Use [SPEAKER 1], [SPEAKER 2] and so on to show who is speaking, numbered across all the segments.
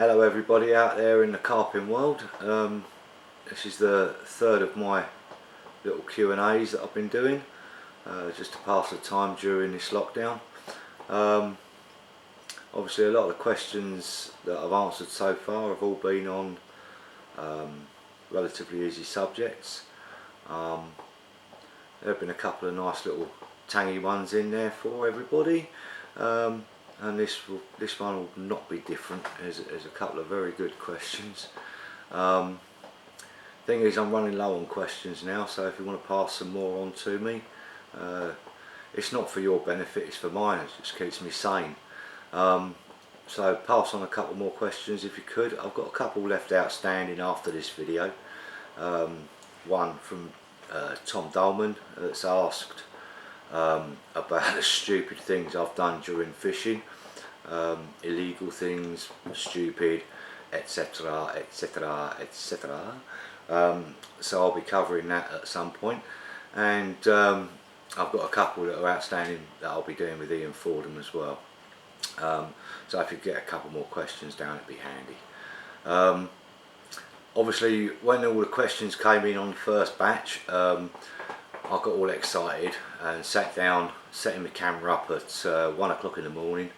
[SPEAKER 1] Hello everybody out there in the carping world. This is the third of my little Q&As that I've been doing just to pass the time during this lockdown. Obviously a lot of the questions that I've answered so far have all been on relatively easy subjects. There have been a couple of nice little tangy ones in there for everybody. And this one will not be different. There's a couple of very good questions. Thing is, I'm running low on questions now, so if you want to pass some more on to me, it's not for your benefit, it's for mine. It just keeps me sane. So pass on a couple more questions if you could. I've got a couple left outstanding after this video. One from Tom Dolman that's asked about the stupid things I've done during fishing, illegal things, stupid, etc, etc, etc. So I'll be covering that at some point, and I've got a couple that are outstanding that I'll be doing with Ian Fordham as well. So if you get a couple more questions down, it'd be handy. Obviously when all the questions came in on the first batch, I got all excited and sat down, setting my camera up at 1 o'clock in the morning,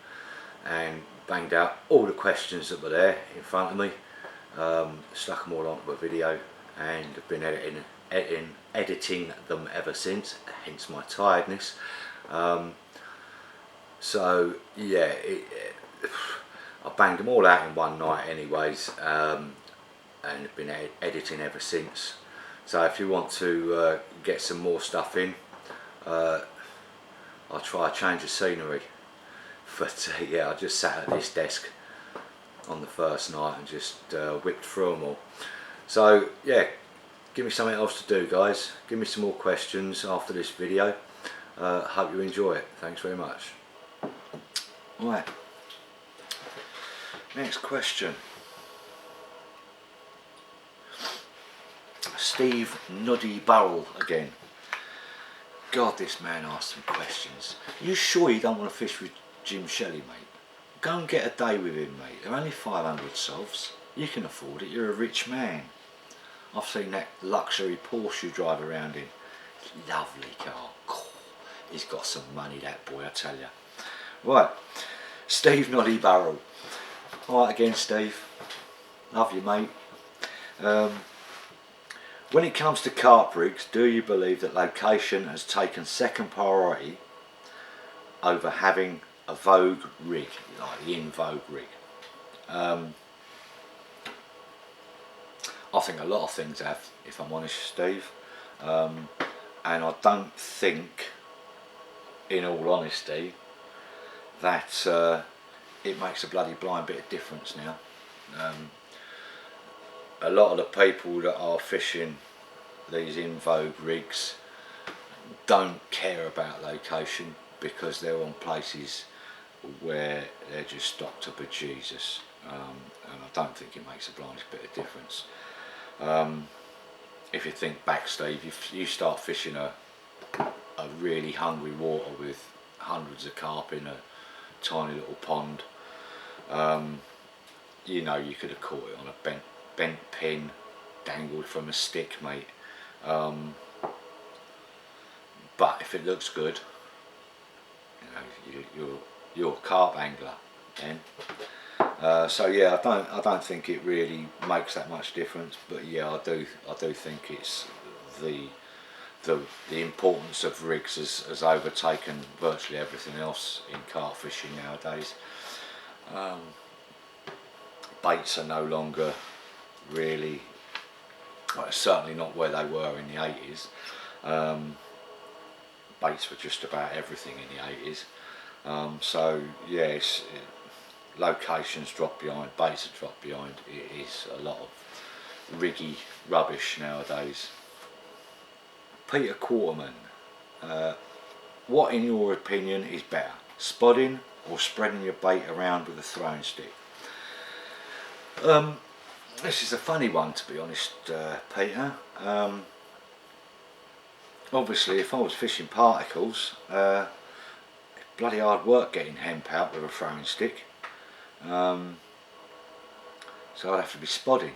[SPEAKER 1] and banged out all the questions that were there in front of me, stuck them all onto a video, and have been editing them ever since, hence my tiredness. So yeah, I banged them all out in one night anyways, and have been editing ever since. So if you want to get some more stuff in, I'll try a change of scenery. But yeah, I just sat at this desk on the first night and just whipped through them all. So yeah, give me something else to do, guys. Give me some more questions after this video. Hope you enjoy it. Thanks very much. Right, next question. Steve Nuddy Barrel again. God, this man asked some questions. Are you sure you don't want to fish with Jim Shelley, mate? Go and get a day with him, mate. They're only 500 sovs. You can afford it. You're a rich man. I've seen that luxury Porsche you drive around in. Lovely car. He's got some money, that boy, I tell you. Right, Steve Noddy Barrel. Alright again, Steve. Love you, mate. When it comes to carp rigs, do you believe that location has taken second priority over having a vogue rig, like the in vogue rig? I think a lot of things have, if I'm honest, Steve. And I don't think, in all honesty, that it makes a bloody blind bit of difference now. A lot of the people that are fishing these in vogue rigs don't care about location, because they're on places where they're just stocked up with Jesus, and I don't think it makes a blind bit of difference. If you think back, Steve, if you start fishing a really hungry water with hundreds of carp in a tiny little pond, you know, you could have caught it on a bent pin dangled from a stick, mate. But if it looks good, you know, you're a carp angler then. So yeah, I don't think it really makes that much difference. But yeah, I do think it's the importance of rigs has overtaken virtually everything else in carp fishing nowadays. Baits are no longer really, well, certainly not where they were in the 80s. Baits were just about everything in the 80s. So yes, locations drop behind, baits have dropped behind. It is a lot of riggy rubbish nowadays. Peter Quarterman, what in your opinion is better, spodding or spreading your bait around with a throwing stick? This is a funny one, to be honest, Peter. Obviously if I was fishing particles, bloody hard work getting hemp out with a throwing stick. so I'd have to be spodding.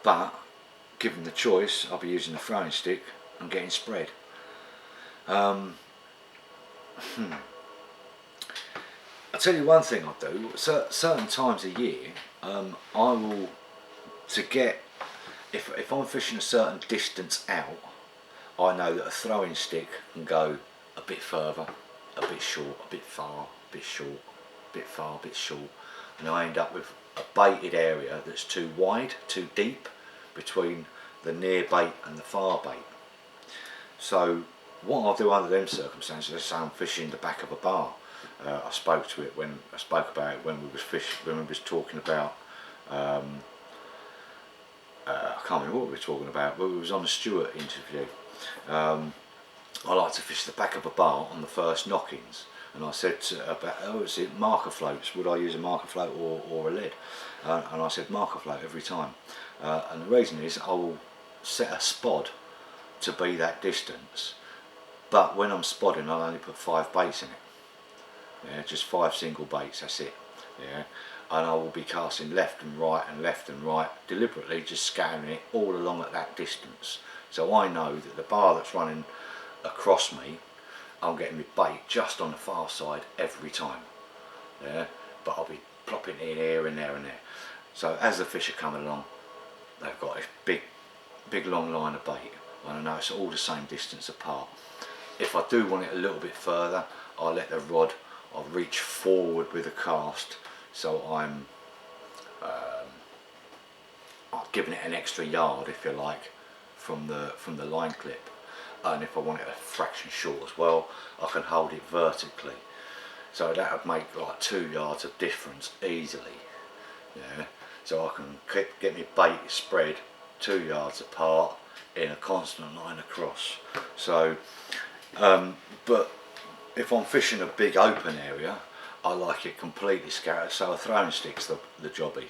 [SPEAKER 1] But given the choice, I'll be using the throwing stick and getting spread. I'll tell you one thing I do. Certain times a year, I will, to get, if I'm fishing a certain distance out, I know that a throwing stick can go a bit further, a bit short, a bit far, a bit short, a bit far, a bit short, and I end up with a baited area that's too wide, too deep between the near bait and the far bait. So what I'll do under them circumstances, let's say I'm fishing the back of a bar. I spoke about it when we was talking about. I can't remember what we were talking about, but we was on a Stewart interview. I like to fish the back of a bar on the first knockings, and I said is it marker floats? Would I use a marker float or a lead? And I said marker float every time. And the reason is I will set a spod to be that distance, but when I'm spodding I'll only put 5 baits in it. Yeah, just 5 single baits, that's it. Yeah, and I will be casting left and right, deliberately just scattering it all along at that distance. So I know that the bar that's running across me, I'm getting my bait just on the far side every time. Yeah, but I'll be plopping it in here and there and there. So as the fish are coming along, they've got a big long line of bait, and I know it's all the same distance apart. If I do want it a little bit further, I'll let the rod, I'll reach forward with the cast, so I'm giving it an extra yard, if you like, from the line clip. And if I want it a fraction short as well, I can hold it vertically. So that would make like 2 yards of difference easily. Yeah. So I can get my bait spread 2 yards apart in a constant line across. So, but if I'm fishing a big open area, I like it completely scattered, so a throwing stick's the jobby.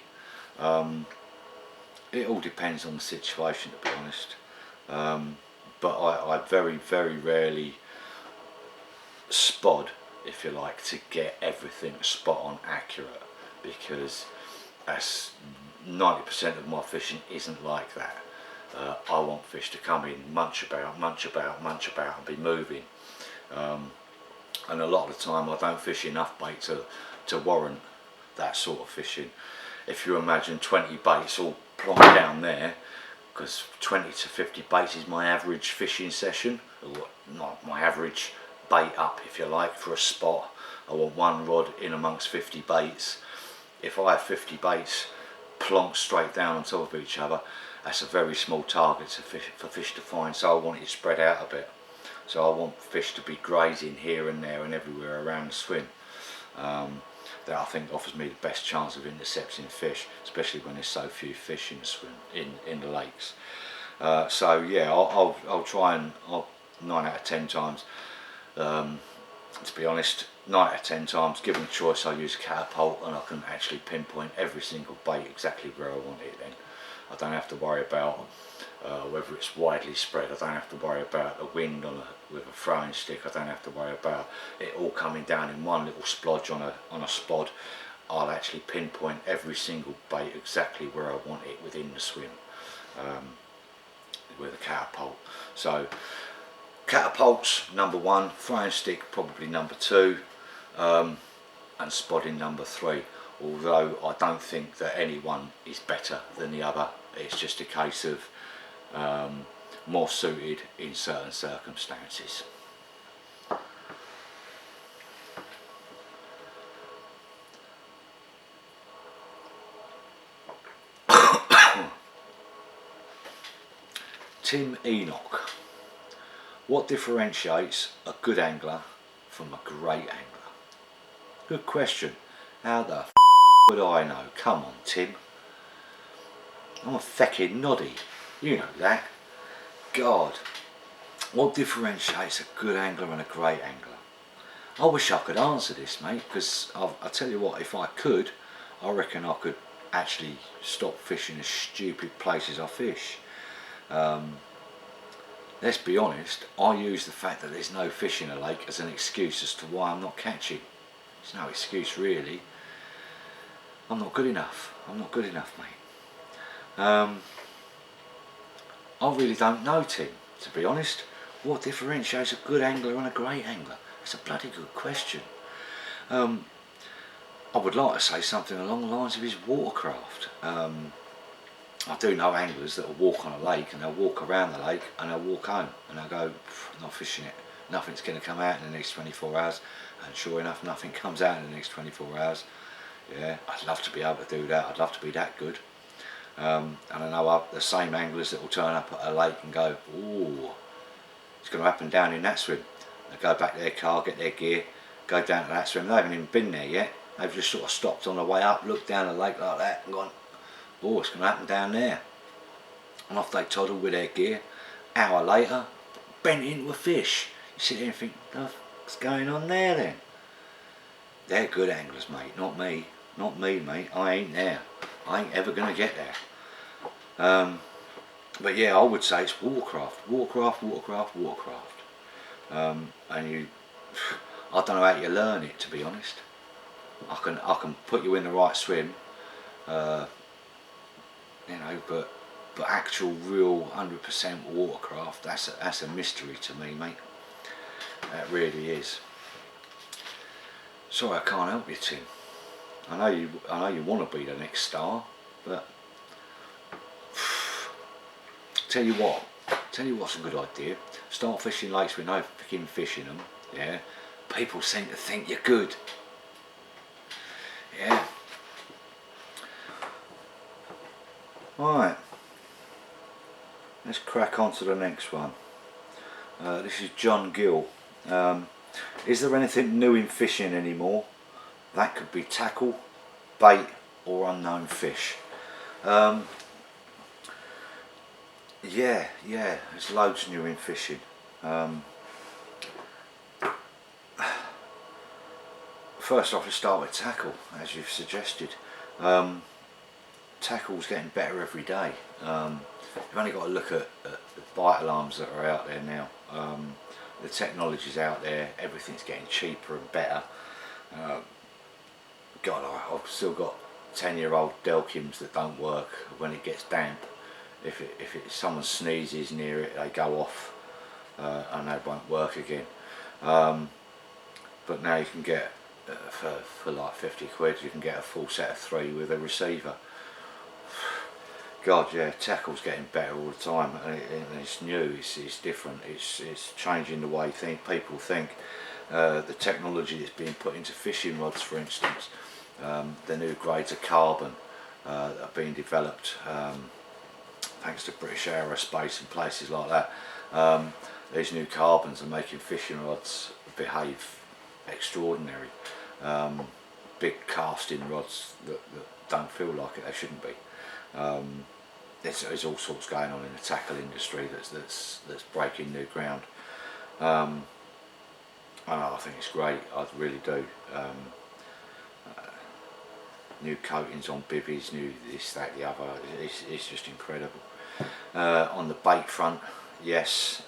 [SPEAKER 1] It all depends on the situation, to be honest. But I very rarely spod, if you like, to get everything spot on accurate, because that's 90% of my fishing isn't like that. I want fish to come in, munch about and be moving. And a lot of the time I don't fish enough bait to warrant that sort of fishing. If you imagine 20 baits all plonked down there, because 20 to 50 baits is my average fishing session, or not my average bait up, if you like, for a spot. I want one rod in amongst 50 baits. If I have 50 baits plonked straight down on top of each other, that's a very small target for fish to find, so I want it spread out a bit. So I want fish to be grazing here and there and everywhere around the swim. That I think offers me the best chance of intercepting fish, especially when there's so few fish in the swim, in the lakes. So yeah, I'll try and 9 out of 10 times, to be honest, 9 out of 10 times, given the choice, I use a catapult, and I can actually pinpoint every single bait exactly where I want it. Then I don't have to worry about whether it's widely spread. I don't have to worry about the wind with a throwing stick. I don't have to worry about it all coming down in one little splodge on a spod. I'll actually pinpoint every single bait exactly where I want it within the swim with a catapult. So catapults number 1, throwing stick probably number 2, and spodding number 3. Although I don't think that any one is better than the other. It's just a case of more suited in certain circumstances. Tim Enoch: what differentiates a good angler from a great angler? Good question. How the f would I know? Come on, Tim. I'm a feckin' noddy. You know that. God. What differentiates a good angler and a great angler? I wish I could answer this, mate, because I'll tell you what, if I could, I reckon I could actually stop fishing the stupid places I fish. Let's be honest, I use the fact that there's no fish in a lake as an excuse as to why I'm not catching. There's no excuse really. I'm not good enough. I'm not good enough, mate. I really don't know, Tim, to be honest. What differentiates a good angler and a great angler? It's a bloody good question. I would like to say something along the lines of his watercraft. I do know anglers that will walk on a lake and they'll walk around the lake and they'll walk home and they'll go, not fishing it. Nothing's going to come out in the next 24 hours. And sure enough, nothing comes out in the next 24 hours. Yeah, I'd love to be able to do that. I'd love to be that good. And I know the same anglers that will turn up at a lake and go, oh, it's going to happen down in that swim. They go back to their car, get their gear, go down to that swim. They haven't even been there yet. They've just sort of stopped on the way up, looked down the lake like that and gone, oh, it's going to happen down there. And off they toddle with their gear. Hour later, bent into a fish. You sit there and think, what's going on there then? They're good anglers, mate, not me. Not me, mate. I ain't there. I ain't ever going to get there. But yeah, I would say it's watercraft. Watercraft. And I don't know how you learn it, to be honest. I can put you in the right swim, but actual real 100% watercraft, that's a mystery to me, mate. That really is. Sorry, I can't help you, Tim. I know you want to be the next star, but tell you what's a good idea. Start fishing lakes with no freaking fish in them. Yeah, people seem to think you're good. Yeah. Right. Let's crack on to the next one. This is John Gill. Is there anything new in fishing anymore? That could be tackle, bait or unknown fish. Yeah, there's loads new in fishing. First off, let's start with tackle, as you've suggested. Tackle's getting better every day. You've only got to look at the bite alarms that are out there now. The technology's out there, everything's getting cheaper and better. God, I've still got 10-year-old Delkims that don't work when it gets damp. If someone sneezes near it, they go off and they won't work again. But now you can get, for like 50 quid, you can get a full set of 3 with a receiver. God, yeah, tackle's getting better all the time, and it's new, it's different, it's changing the way people think. The technology that's being put into fishing rods, for instance, the new grades of carbon that are being developed thanks to British Aerospace and places like that. These new carbons are making fishing rods behave extraordinary. Big casting rods that don't feel like it, they shouldn't be. There's all sorts going on in the tackle industry that's breaking new ground. I think it's great, I really do. New coatings on bivvies, new this, that, the other, it's just incredible. On the bait front, yes,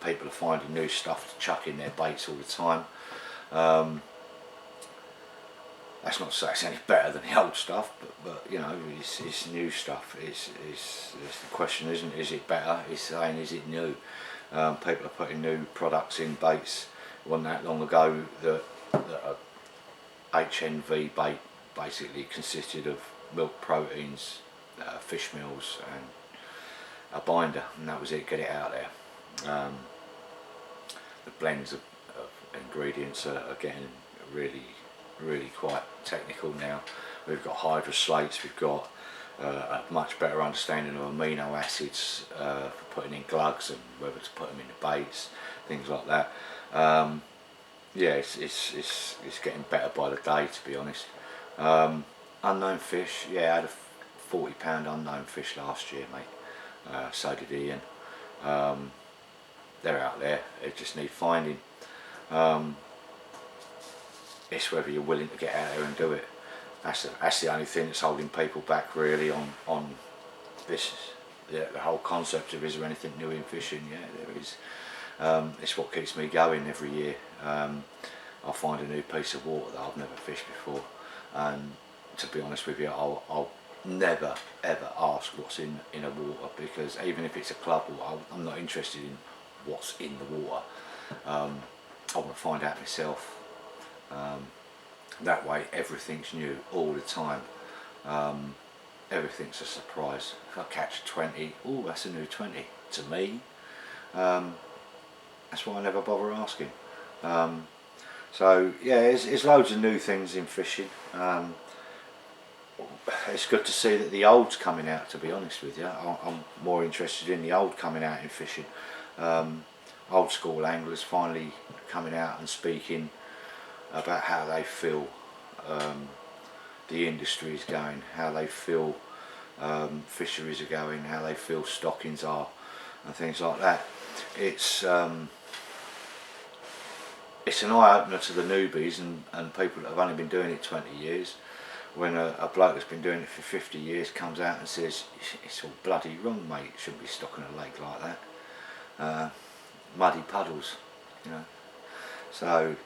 [SPEAKER 1] people are finding new stuff to chuck in their baits all the time. That's not to say it's any better than the old stuff, but you know, it's new stuff. It's the question isn't, is it better? It's saying, is it new? People are putting new products in baits. It wasn't that long ago that a HNV bait basically consisted of milk proteins, fish meals and a binder, and that was it, get it out there. The blends of ingredients are getting really quite technical now. We've got hydroslates, we've got a much better understanding of amino acids for putting in glugs and whether to put them in the baits, things like that. Yeah, it's getting better by the day, to be honest. Unknown fish, yeah, I had a £40 unknown fish last year, mate. So did Ian. They're out there, they just need finding. It's whether you're willing to get out there and do it. That's the only thing that's holding people back really on this. The whole concept of, is there anything new in fishing? Yeah, there is. It's what keeps me going every year. I'll find a new piece of water that I've never fished before, and to be honest with you, I'll never ever ask what's in a water, because even if it's a club water, I'm not interested in what's in the water. I want to find out myself. That way everything's new all the time. Everything's a surprise. If I catch 20, oh, that's a new 20 to me. That's why I never bother asking. So yeah, there's loads of new things in fishing. It's good to see that the old's coming out, to be honest with you. I'm more interested in the old coming out in fishing. Old school anglers finally coming out and speaking about how they feel the industry is going, how they feel fisheries are going, how they feel stockings are, and things like that. It's an eye-opener to the newbies and people that have only been doing it 20 years. When a bloke that's been doing it for 50 years comes out and says, it's all bloody wrong, mate, shouldn't be stocking a lake like that. Muddy puddles, you know. So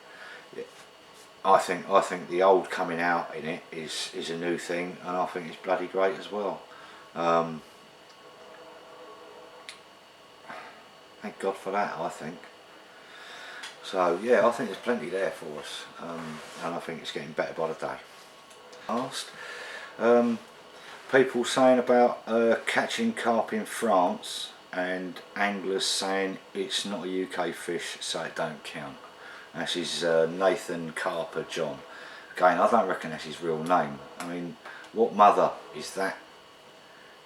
[SPEAKER 1] I think the old coming out in it is a new thing, and I think it's bloody great as well. Thank God for that, I think. So yeah, I think there's plenty there for us, and I think it's getting better by the day. Asked people saying about catching carp in France, and anglers saying it's not a UK fish, so it don't count. This is Nathan Carper John. Again, I don't reckon that's his real name. I mean, what mother is that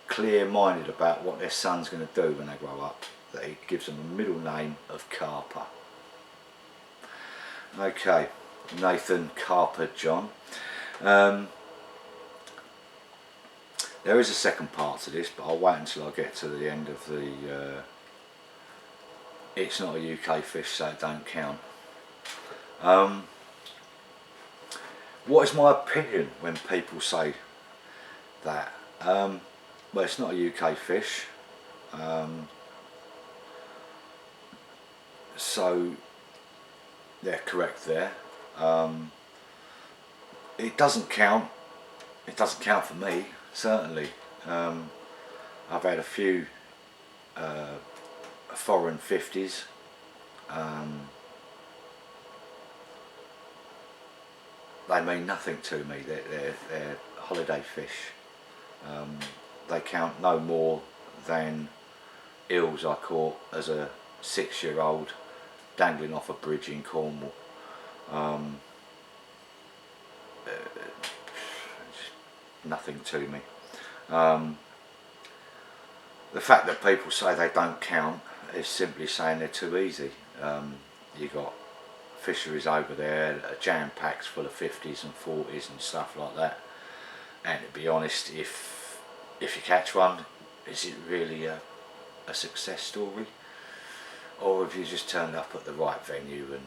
[SPEAKER 1] clear-minded about what their son's going to do when they grow up, that he gives them a middle name of Carper? Okay, Nathan Carper John. There is a second part to this, but I'll wait until I get to the end of the it's not a UK fish, so it don't count. What is my opinion when people say that? Well, it's not a UK fish, so they're correct there. It doesn't count. It doesn't count for me, certainly. I've had a few foreign 50s. They mean nothing to me. They're holiday fish. They count no more than eels I caught as a 6-year-old dangling off a bridge in Cornwall. Nothing to me. The fact that people say they don't count is simply saying they're too easy. You got fisheries over there that are jam-packed full of 50s and 40s and stuff like that, and to be honest, if you catch one, is it really a success story, or have you just turned up at the right venue and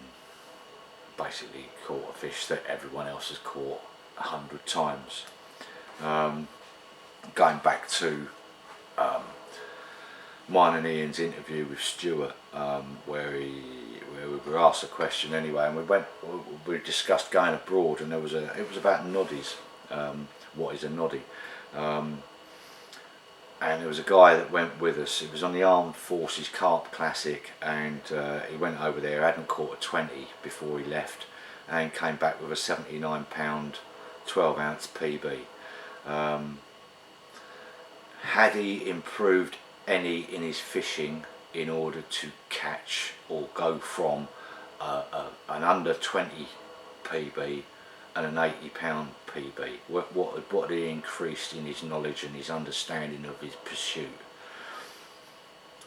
[SPEAKER 1] basically caught a fish that everyone else has caught 100 times? Going back to mine and Ian's interview with Stuart, where we were asked a question anyway, and we discussed going abroad, and it was about noddies. What is a noddy? And there was a guy that went with us. It was on the Armed Forces Carp Classic, and he went over there, hadn't caught a 20 before he left, and came back with a 79 pound 12-ounce PB. Had he improved any in his fishing in order to catch or go from an under 20 PB and an 80 pound PB? What had he increased in his knowledge and his understanding of his pursuit?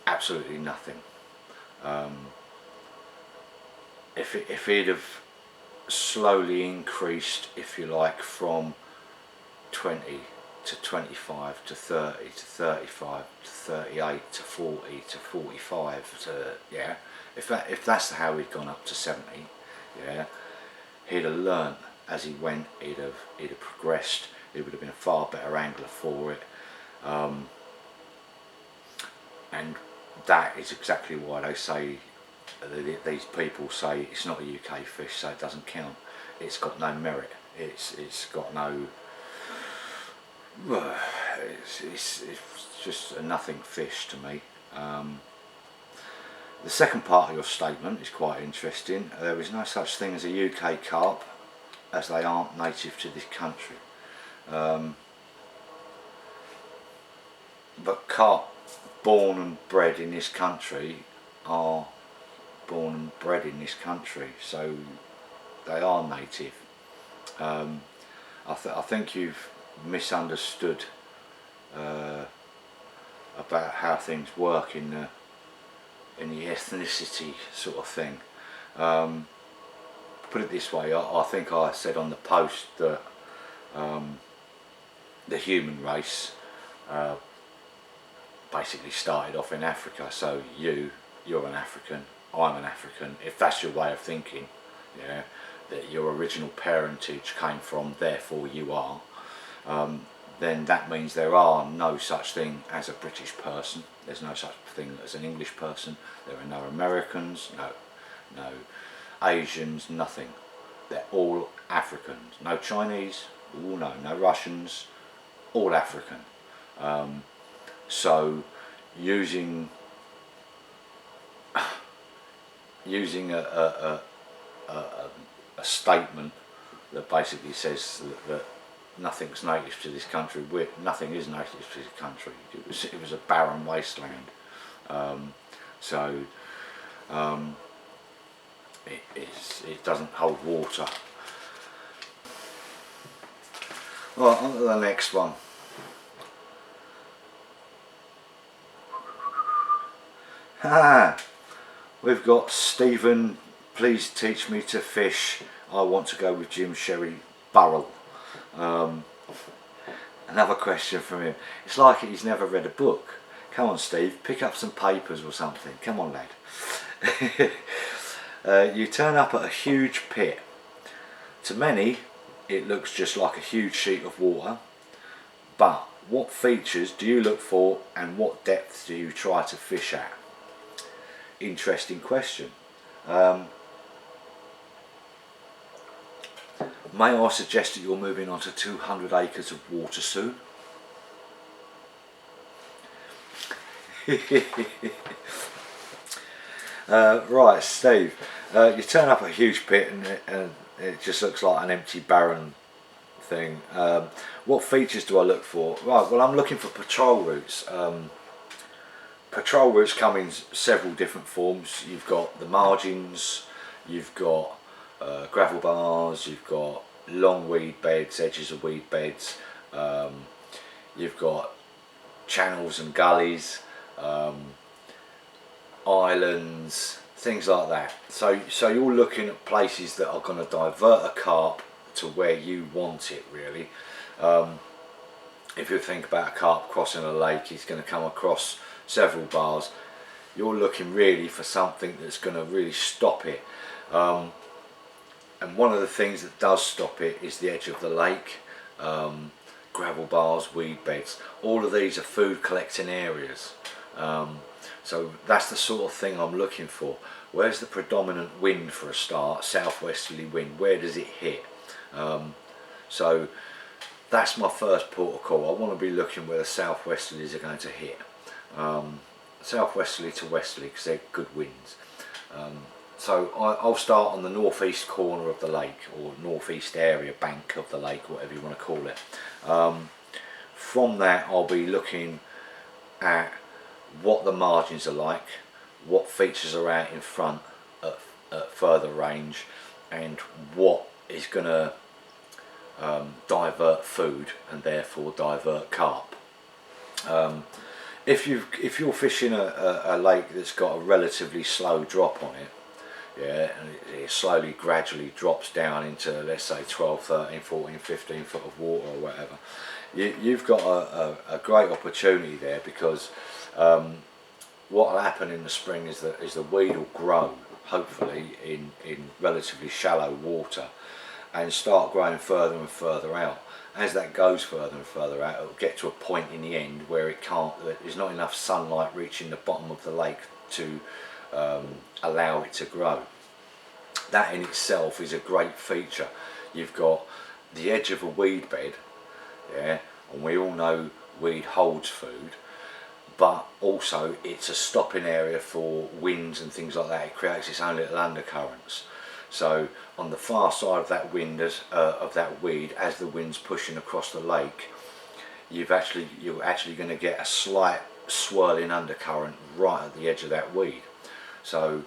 [SPEAKER 1] Absolutely nothing. If he'd have slowly increased, if you like, from 20 to 25 to 30 to 35 to 38 to 40 to 45 to, yeah, if that's how he'd gone up to 70, yeah, he'd have learnt as he went. He'd have progressed. He would have been a far better angler for it, and that is exactly why they say, these people say it's not a UK fish, so it doesn't count. It's got no merit. It's got no Well, it's just a nothing fish to me. The second part of your statement is quite interesting. There is no such thing as a UK carp, as they aren't native to this country. But carp born and bred in this country are born and bred in this country, so they are native. I think you've misunderstood about how things work in the ethnicity sort of thing. Put it this way, I think I said on the post that the human race basically started off in Africa, so you're an African, I'm an African, if that's your way of thinking, yeah, that your original parentage came from, therefore you are, then that means there are no such thing as a British person, there's no such thing as an English person, there are no Americans, no Asians, nothing. They're all Africans. No Chinese, no Russians, all African. So using a statement that basically says that nothing's native to this country, nothing is native to this country. It was a barren wasteland. It doesn't hold water. Right, on to the next one. We've got Stephen, please teach me to fish. I want to go with Jim Sherry Burrell. Another question from him. It's like he's never read a book. Come on, Steve, pick up some papers or something. Come on, lad. You turn up at a huge pit. To many, it looks just like a huge sheet of water. But what features do you look for, and what depth do you try to fish at? Interesting question. May I suggest that you're moving on to 200 acres of water soon? Right, Steve, you turn up a huge pit and it just looks like an empty barren thing. What features do I look for? Right, well, I'm looking for patrol routes. Patrol routes come in several different forms. You've got the margins, you've got gravel bars, you've got long weed beds, edges of weed beds, you've got channels and gullies, islands, things like that. So you're looking at places that are going to divert a carp to where you want it, really. If you think about a carp crossing a lake, he's going to come across several bars. You're looking really for something that's going to really stop it. And one of the things that does stop it is the edge of the lake, gravel bars, weed beds. All of these are food collecting areas. So that's the sort of thing I'm looking for. Where's the predominant wind for a start? Southwesterly wind. Where does it hit? So that's my first port of call. I want to be looking where the southwesterlies are going to hit. Southwesterly to westerly, because they're good winds. So I'll start on the northeast corner of the lake, or northeast area, bank of the lake, whatever you want to call it. From that, I'll be looking at what the margins are like, what features are out in front at further range, and what is going to divert food and therefore divert carp. If you're fishing a lake that's got a relatively slow drop on it, yeah, and it slowly, gradually drops down into, let's say, 12, 13, 14, 15 foot of water or whatever, you've got a great opportunity there, because what will happen in the spring is that the weed will grow, hopefully, in relatively shallow water, and start growing further and further out. As that goes further and further out, it will get to a point in the end where there's not enough sunlight reaching the bottom of the lake to allow it to grow. That in itself is a great feature. You've got the edge of a weed bed, yeah, and we all know weed holds food, but also it's a stopping area for winds and things like that. It creates its own little undercurrents. So on the far side of that wind, of that weed, as the wind's pushing across the lake, you're actually going to get a slight swirling undercurrent right at the edge of that weed. So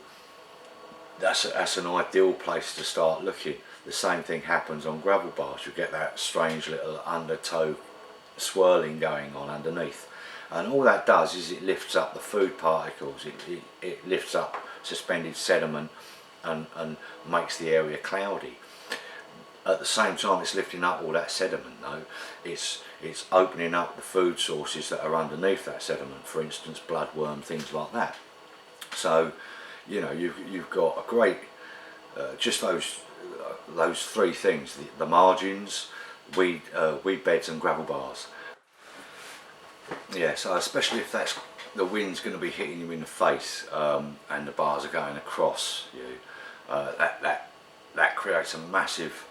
[SPEAKER 1] that's an ideal place to start looking. The same thing happens on gravel bars. You get that strange little undertow swirling going on underneath, and all that does is it lifts up the food particles. It lifts up suspended sediment and makes the area cloudy. At the same time it's lifting up all that sediment though, it's opening up the food sources that are underneath that sediment, for instance bloodworm, things like that. So you know, you've got a great just those three things: the margins, weed beds and gravel bars. Yeah, so especially if the wind's going to be hitting you in the face, and the bars are going across you, that creates a massive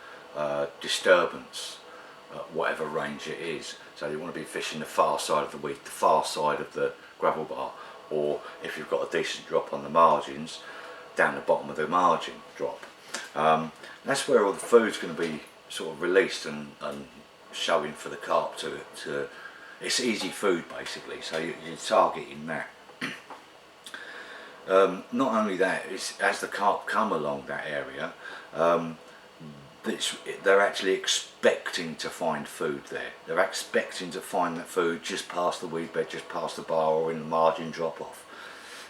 [SPEAKER 1] disturbance at whatever range it is. So you want to be fishing the far side of the weed, the far side of the gravel bar, or if you've got a decent drop on the margins, down the bottom of the margin drop. That's where all the food's going to be sort of released and showing for the carp to it's easy food basically, so you're targeting that. Not only that, it's, as the carp come along that area, they're actually expecting to find food there. They're expecting to find that food just past the weed bed, just past the bar, or in the margin drop off.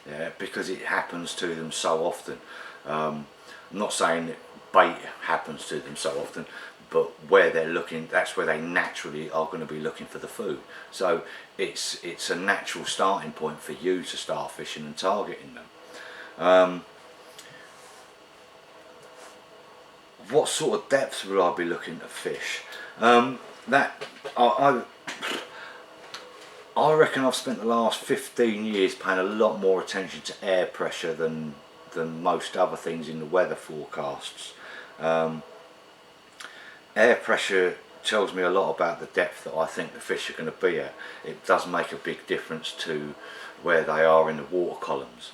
[SPEAKER 1] Yeah, because it happens to them so often. I'm not saying that bait happens to them so often, but where they're looking, that's where they naturally are going to be looking for the food. So it's a natural starting point for you to start fishing and targeting them. What sort of depths would I be looking to fish? I reckon I've spent the last 15 years paying a lot more attention to air pressure than most other things in the weather forecasts. Air pressure tells me a lot about the depth that I think the fish are going to be at. It does make a big difference to where they are in the water columns.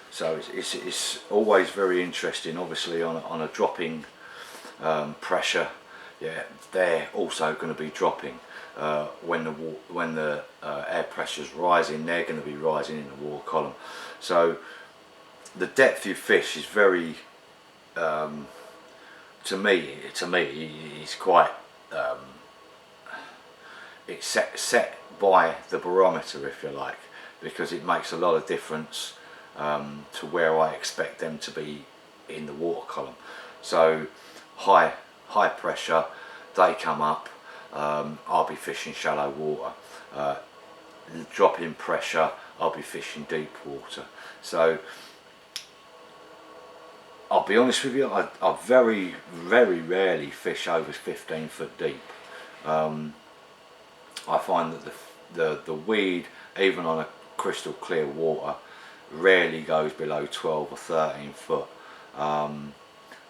[SPEAKER 1] So it's always very interesting. Obviously on a dropping pressure, yeah, they're also going to be dropping. When the air pressure's rising, they're going to be rising in the water column. So the depth you fish is very, to me, it's quite, it's set by the barometer, if you like, because it makes a lot of difference to where I expect them to be in the water column. So high pressure, they come up, I'll be fishing shallow water. Drop in pressure, I'll be fishing deep water. So I'll be honest with you, I very rarely fish over 15 foot deep. I find that the weed, even on a crystal clear water, rarely goes below 12 or 13 foot.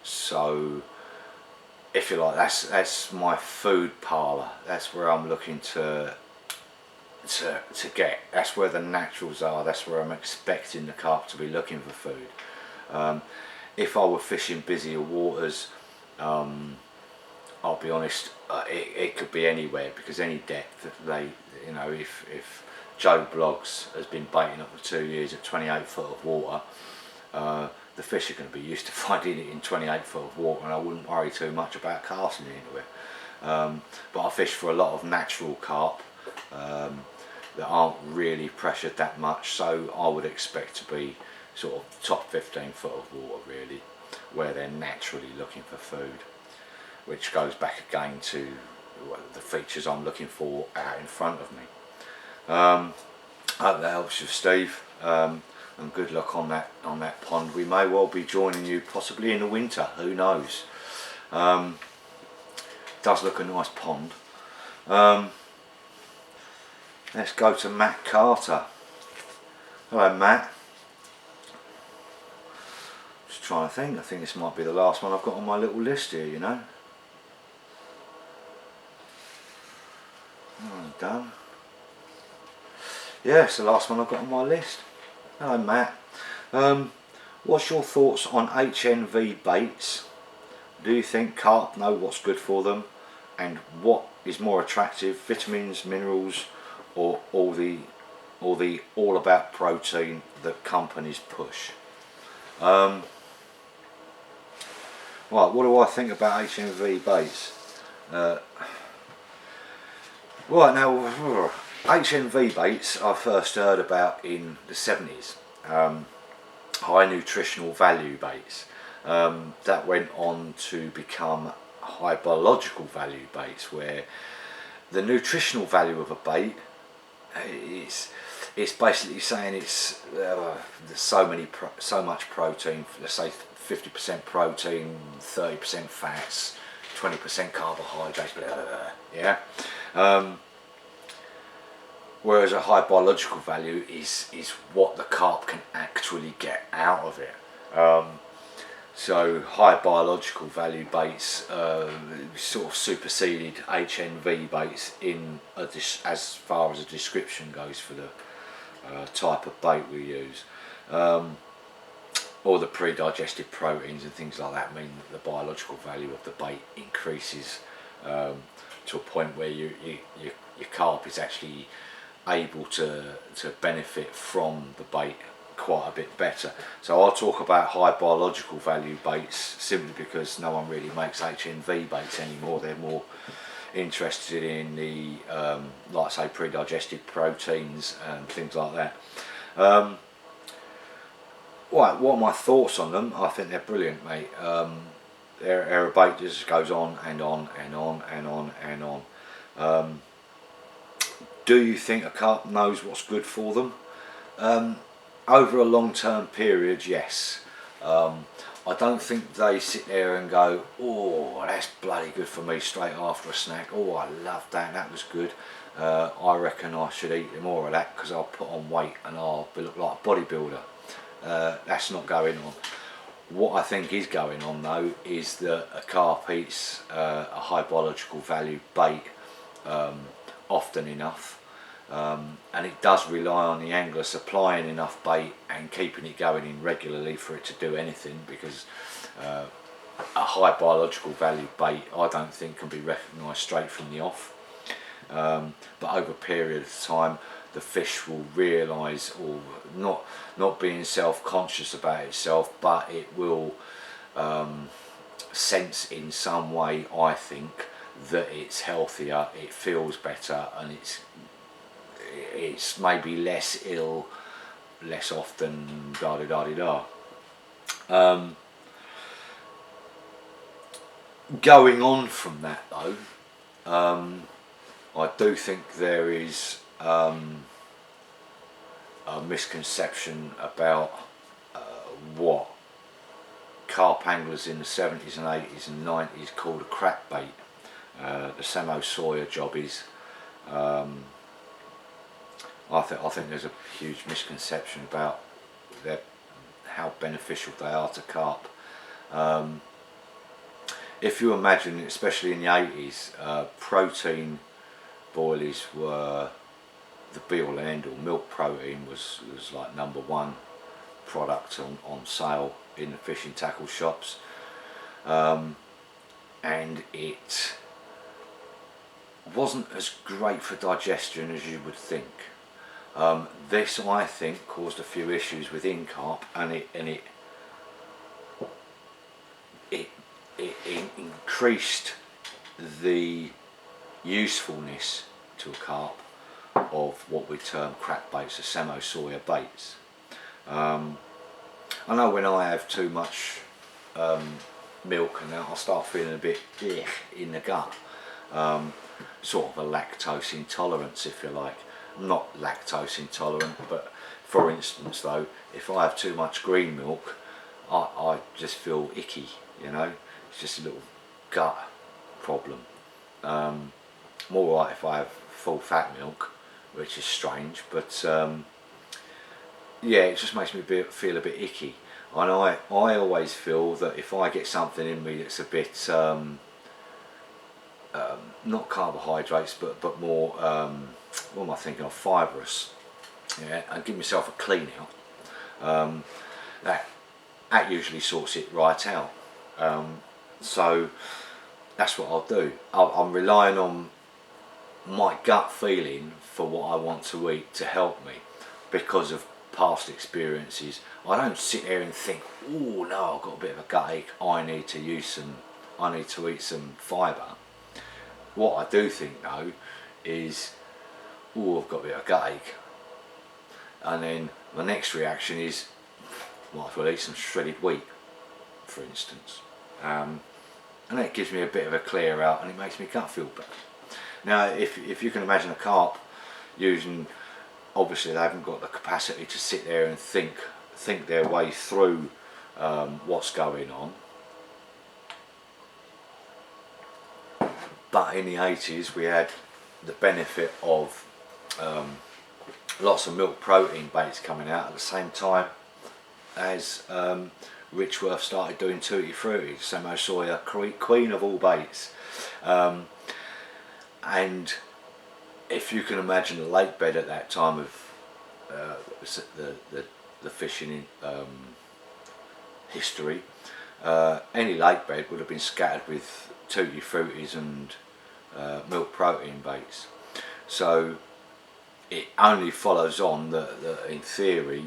[SPEAKER 1] So if you like, that's my food parlour. That's where I'm looking to get. That's where the naturals are. That's where I'm expecting the carp to be looking for food. If I were fishing busier waters, I'll be honest, it could be anywhere, because any depth, you know, if Joe Bloggs has been baiting up for 2 years at 28 foot of water, the fish are going to be used to finding it in 28 foot of water, and I wouldn't worry too much about casting into it. But I fish for a lot of natural carp that aren't really pressured that much, so I would expect to be sort of top 15 foot of water really, where they're naturally looking for food, which goes back again to the features I'm looking for out in front of me. I hope that helps you, Steve, and good luck on that pond. We may well be joining you possibly in the winter, who knows. Does look a nice pond. Let's go to Matt Carter. Hello Matt. Just trying to think, I think this might be the last one I've got on my little list here, you know. done. Yeah, it's the last one I've got on my list. Hello Matt. What's your thoughts on HNV baits? Do you think carp know what's good for them? And what is more attractive, vitamins, minerals, or all about protein that companies push? Right, what do I think about HNV baits? Right now, HNV baits I first heard about in the 70s. High nutritional value baits. That went on to become high biological value baits, where the nutritional value of a bait is basically saying there's so much protein, let's say 50% protein, 30% fats, 20% carbohydrates, blah, blah, blah, yeah. Whereas a high biological value is what the carp can actually get out of it. So high biological value baits sort of superseded HNV baits as far as a description goes for the type of bait we use. Or the pre-digested proteins and things like that mean that the biological value of the bait increases to a point where your carp is actually able to benefit from the bait quite a bit better. So I'll talk about high biological value baits simply because no one really makes HNV baits anymore. They're more interested in the like say pre-digested proteins and things like that. Right, what are my thoughts on them? I think they're brilliant, mate. They're a bait that just goes on and on and on and on and on. Do you think a carp knows what's good for them? Over a long-term period, yes. I don't think they sit there and go, oh, that's bloody good for me straight after a snack. Oh, I love that, that was good. I reckon I should eat more of that because I'll put on weight and I'll look like a bodybuilder. That's not going on. What I think is going on though is that a carp eats a high biological value bait often enough, and it does rely on the angler supplying enough bait and keeping it going in regularly for it to do anything, because a high biological value bait I don't think can be recognised straight from the off, but over a period of time the fish will realise, or not being self-conscious about itself, but it will sense in some way, I think, that it's healthier, it feels better, and it's maybe less ill less often, da da da da da. Going on from that though, I do think there is a misconception about what carp anglers in the 70s and 80s and 90s called a crack bait. The Samo Sawyer jobbies. I think there's a huge misconception about how beneficial they are to carp. If you imagine, especially in the 80s, protein boilies were the be all and end all. Milk protein was like #1 product on sale in the fishing tackle shops, and it wasn't as great for digestion as you would think. This, I think, caused a few issues within carp, and it increased the usefulness to a carp of what we term crack baits, the Samo Sawyer baits. I know when I have too much milk and that, I start feeling a bit in the gut, sort of a lactose intolerance, if you like. I'm not lactose intolerant, but for instance though, if I have too much green milk, I just feel icky, you know. It's just a little gut problem. More right if I have full fat milk, which is strange, but yeah, it just makes me feel a bit icky. And I always feel that if I get something in me that's a bit not carbohydrates, but more, what am I thinking of, fibrous, yeah, and give myself a clean out. That usually sorts it right out. So that's what I'll do. I'm relying on my gut feeling for what I want to eat to help me because of past experiences. I don't sit there and think, oh no, I've got a bit of a gut ache, I need to eat some fibre. What I do think though is, oh, I've got a bit of a gut ache, and then the next reaction is, might as well eat some shredded wheat, for instance, and that gives me a bit of a clear out, and it makes me gut feel better. Now, if you can imagine a carp using, obviously they haven't got the capacity to sit there and think their way through what's going on. But in the 80s we had the benefit of lots of milk protein baits coming out at the same time as Richworth started doing Tutti Frutti, Samo Soya, queen of all baits. And if you can imagine the lake bed at that time of the fishing history, any lake bed would have been scattered with Tutti Fruttis and milk protein baits. So it only follows on that in theory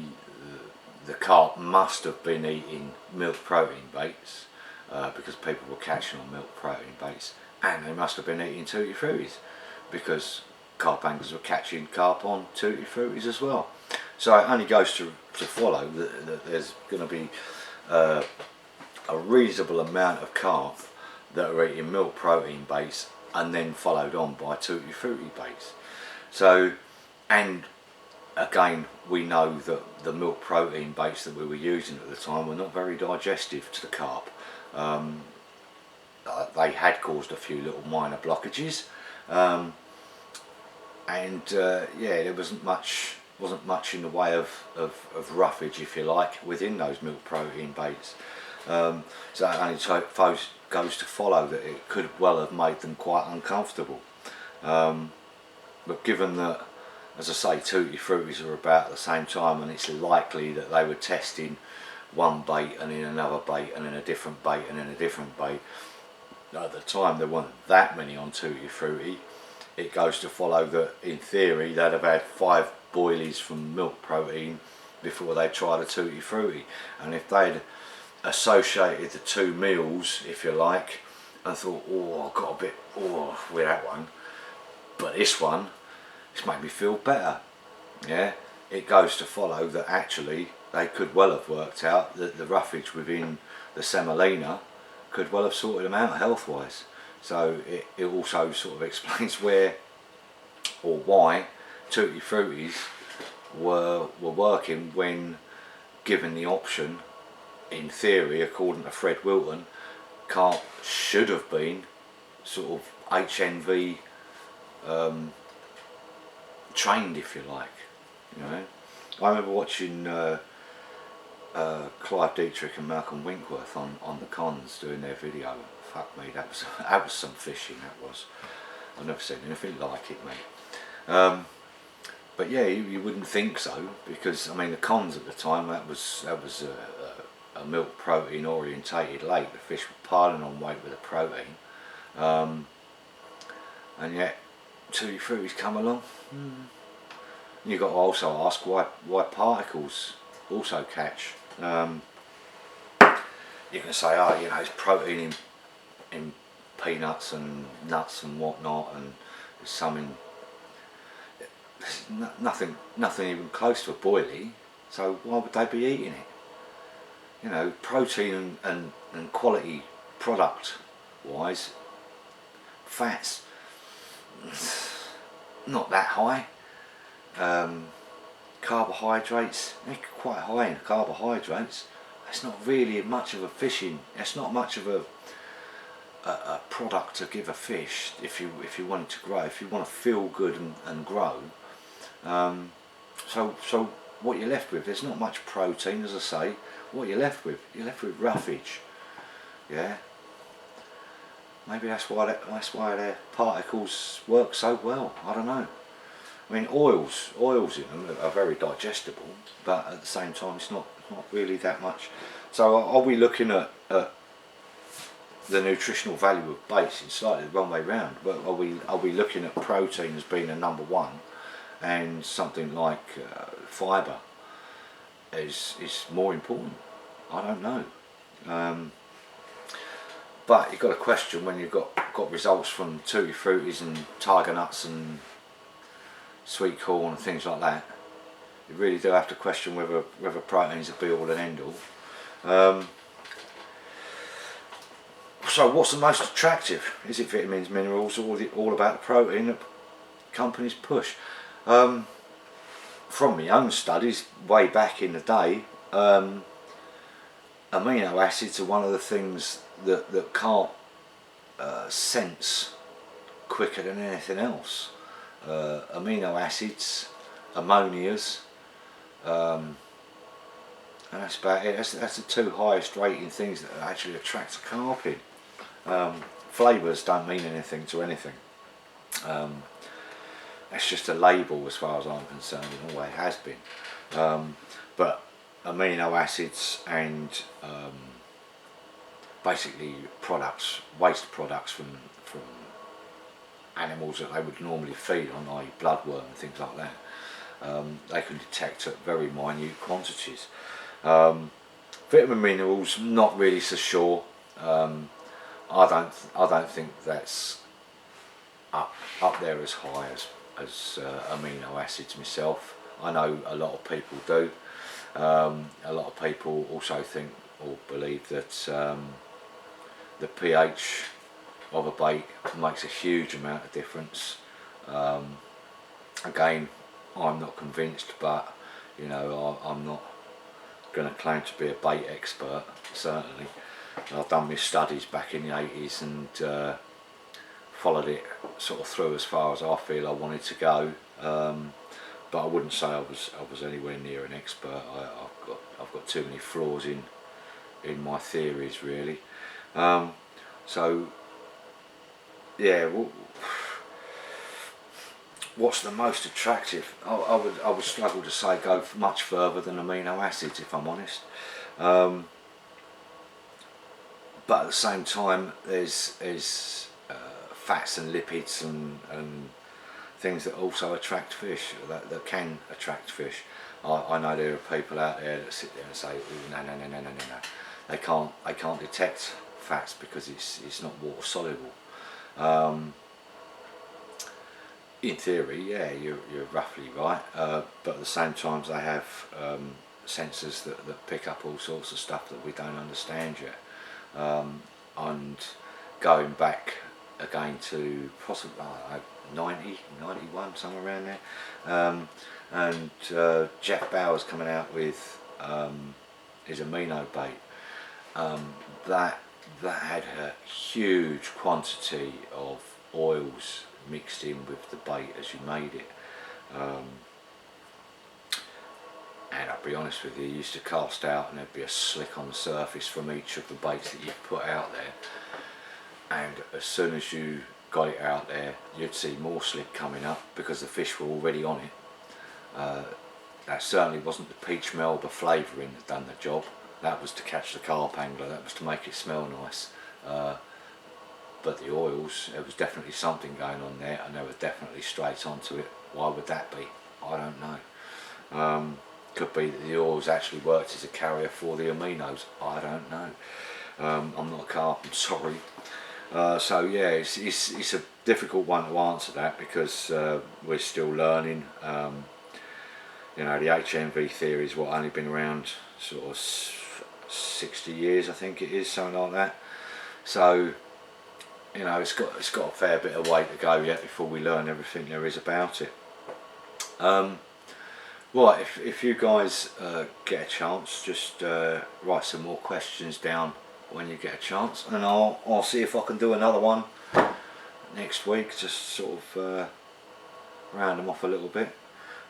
[SPEAKER 1] the carp must have been eating milk protein baits because people were catching on milk protein baits, and they must have been eating Tutti Fruttis because carp anglers were catching carp on Tutti Fruttis as well. So it only goes to follow that there's going to be a reasonable amount of carp that are eating milk protein baits and then followed on by Tutti Frutti baits. So, and again, we know that the milk protein baits that we were using at the time were not very digestive to the carp. They had caused a few little minor blockages, and yeah, there wasn't much in the way of roughage, if you like, within those milk protein baits. So that only goes to follow that it could well have made them quite uncomfortable. But given that, as I say, Tutti Fruttis are about at the same time, and it's likely that they were testing one bait and then another bait and then a different bait and then a different bait. At the time there weren't that many on Tutti Frutti. It goes to follow that in theory they'd have had 5 boilies from milk protein before they tried a Tutti Frutti, and if they'd associated the two meals, if you like, and thought, oh, I've got a bit with that one, but this one, it's made me feel better, yeah, it goes to follow that actually they could well have worked out that the roughage within the semolina could well have sorted them out health wise. So it also sort of explains where or why Tutti Fruttis were working when given the option. In theory, according to Fred Wilton, carp should have been sort of HNV trained, if you like, you know. I remember watching Clive Dietrich and Malcolm Winkworth on the cons doing their video. Fuck me, that was some fishing, that was. I've never seen anything like it, mate. But yeah, you wouldn't think so, because I mean the cons at the time, that was a milk protein orientated lake. The fish were piling on weight with the protein, and yet Tutti Fruttis come along. You've got to also ask why particles also catch. You can say, oh, you know, it's protein in peanuts and nuts and whatnot, and there's some in nothing even close to a boilie, so why would they be eating it? You know, protein and quality product wise, fats not that high. Carbohydrates, they're quite high in carbohydrates. That's not really much of a fishing, that's not much of a product to give a fish if you want it to grow, if you want to feel good and grow. So what you're left with, there's not much protein, as I say. What you're left with roughage, yeah. Maybe that's why their particles work so well. I don't know. I mean, oils in them are very digestible, but at the same time, it's not really that much. So are we looking at the nutritional value of baits in slightly the wrong way round? But are we looking at protein as being a number one, and something like fibre is more important? I don't know. But you've got to question when you've got results from tutti fruities and tiger nuts and sweet corn and things like that. You really do have to question whether protein's a be all and end all. So what's the most attractive? Is it vitamins, minerals, or all about the protein that companies push? From my own studies way back in the day, amino acids are one of the things that can't sense quicker than anything else. Amino acids, ammonias, and that's about it. That's the two highest rating things that actually attract a carp in. Flavours don't mean anything to anything. That's just a label as far as I'm concerned, and always has been. But amino acids and basically waste products from animals that they would normally feed on, i.e. bloodworm and things like that, they can detect at very minute quantities. Vitamin minerals, not really so sure. I don't think that's up there as high as amino acids myself. I know a lot of people do. A lot of people also think or believe that the pH of a bait makes a huge amount of difference. Again, I'm not convinced, but you know, I'm not going to claim to be a bait expert, certainly. I've done my studies back in the 80s and followed it sort of through as far as I feel I wanted to go, but I wouldn't say I was anywhere near an expert. I've got too many flaws in my theories, really. So yeah, what's the most attractive? I would struggle to say go much further than amino acids, if I'm honest. But at the same time, there's fats and lipids and things that also attract fish, that can attract fish. I know there are people out there that sit there and say, no. They can't detect fats because it's not water soluble. In theory, yeah, you're roughly right, but at the same time they have sensors that pick up all sorts of stuff that we don't understand yet. And going back again to possibly 90, 91, somewhere around there, and Jeff Bauer's coming out with his amino bait. That had a huge quantity of oils mixed in with the bait as you made it, and I'll be honest with you, you used to cast out and there'd be a slick on the surface from each of the baits that you put out there, and as soon as you got it out there you'd see more slick coming up because the fish were already on it. That certainly wasn't the peach melba flavouring that done the job. That was to catch the carp angler, that was to make it smell nice. But the oils, there was definitely something going on there, and they were definitely straight onto it. Why would that be? I don't know. Could be that the oils actually worked as a carrier for the aminos. I don't know. I'm not a carp, I'm sorry. So yeah, it's a difficult one to answer that because we're still learning. You know, the HMV theory is what only been around sort of 60 years, I think it is, something like that. So you know, it's got a fair bit of way to go yet before we learn everything there is about it. Right, if you guys get a chance, just write some more questions down when you get a chance, and I'll see if I can do another one next week, just sort of round them off a little bit.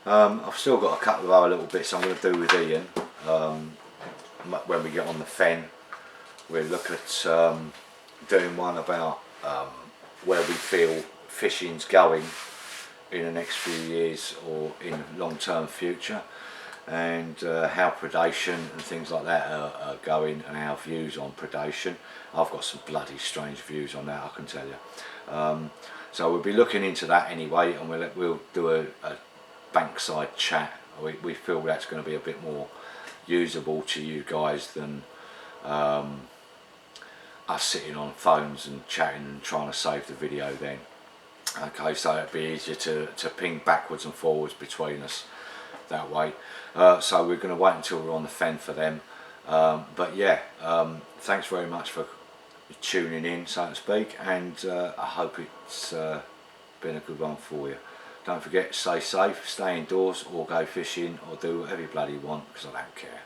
[SPEAKER 1] I've still got a couple of other little bits I'm going to do with Ian. When we get on the fen, we'll look at doing one about where we feel fishing's going in the next few years or in long-term future, and how predation and things like that are going, and our views on predation. I've got some bloody strange views on that, I can tell you. So we'll be looking into that anyway, and we'll do a bankside chat. We feel that's going to be a bit more usable to you guys than us sitting on phones and chatting and trying to save the video then. Okay, so it'd be easier to ping backwards and forwards between us that way. So we're going to wait until we're on the fen for them. But yeah, thanks very much for tuning in, so to speak, and I hope it's been a good one for you. Don't forget, stay safe, stay indoors, or go fishing, or do whatever you bloody want, because I don't care.